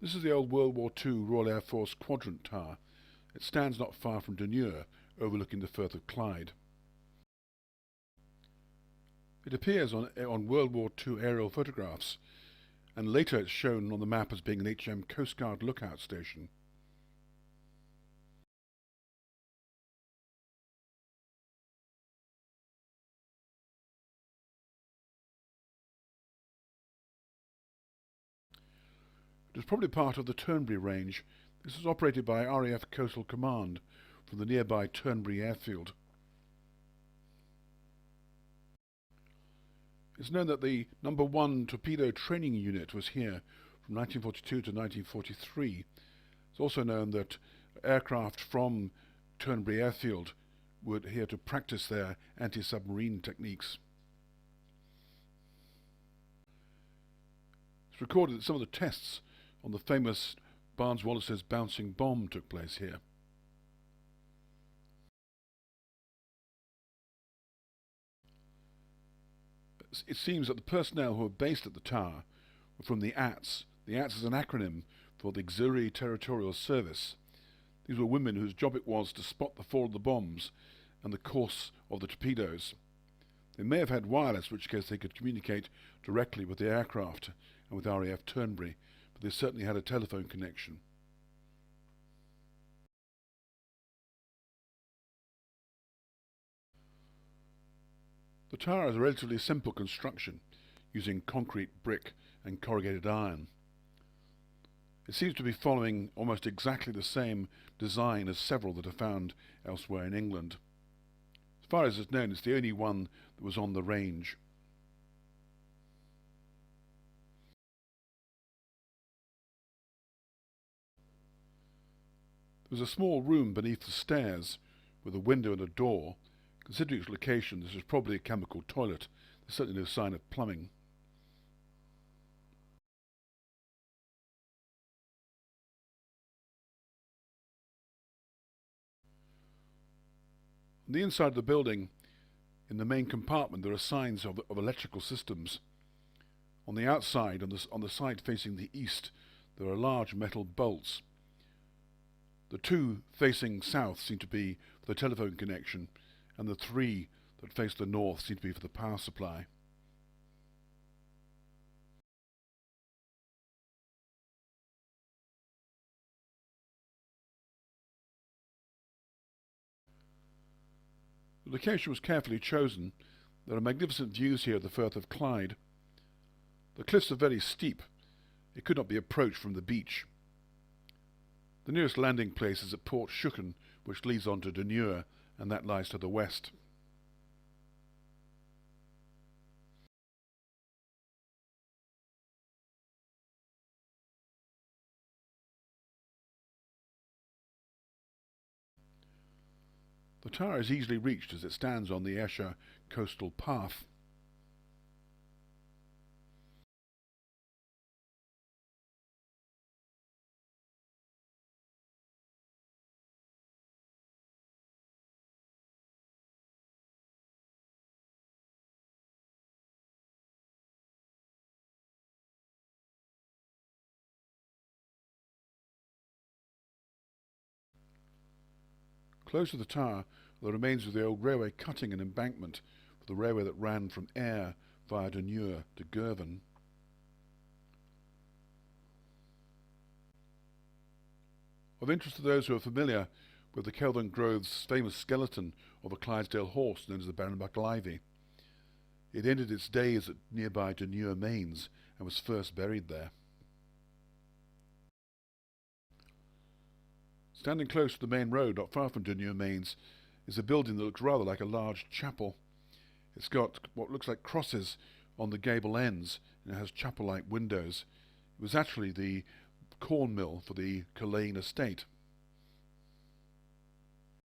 This is the old World War II Royal Air Force Quadrant Tower. It stands not far from Dunure, overlooking the Firth of Clyde. It appears on World War II aerial photographs, and later it's shown on the map as being an HM Coastguard Lookout station. It was probably part of the Turnberry range. This was operated by RAF Coastal Command from the nearby Turnberry airfield. It's known that the No. 1 torpedo training unit was here from 1942 to 1943. It's also known that aircraft from Turnberry airfield were here to practice their anti-submarine techniques. It's recorded that some of the tests on the famous Barnes-Wallis's bouncing bomb took place here. It seems that the personnel who were based at the tower were from the ATS. The ATS is an acronym for the Auxuilary Territorial Service. These were women whose job it was to spot the fall of the bombs and the course of the torpedoes. They may have had wireless, in which case they could communicate directly with the aircraft and with RAF Turnberry, but they certainly had a telephone connection. The tower is a relatively simple construction, using concrete, brick and corrugated iron. It seems to be following almost exactly the same design as several that are found elsewhere in England. As far as it's known, it's the only one that was on the range. There was a small room beneath the stairs with a window and a door. Considering its location, this is probably a chemical toilet. There's certainly no sign of plumbing. On the inside of the building, in the main compartment, there are signs of electrical systems. On the outside, on the side facing the east, there are large metal bolts. The two facing south seem to be for the telephone connection, and the three that face the north seem to be for the power supply. The location was carefully chosen. There are magnificent views here of the Firth of Clyde. The cliffs are very steep. It could not be approached from the beach. The nearest landing place is at Port Schucken, which leads on to Dunure, and that lies to the west. The tower is easily reached as it stands on the Ayrshire coastal path. Close to the tower are the remains of the old railway cutting and embankment for the railway that ran from Ayr via Dunure to Girvan. Of interest to those who are familiar with the Kelvingrove's famous skeleton of a Clydesdale horse known as the Barrenbuckle Ivy, it ended its days at nearby Dunure Mains and was first buried there. Standing close to the main road, not far from Dunure Mains, is a building that looks rather like a large chapel. It's got what looks like crosses on the gable ends, and it has chapel-like windows. It was actually the corn mill for the Culzean estate.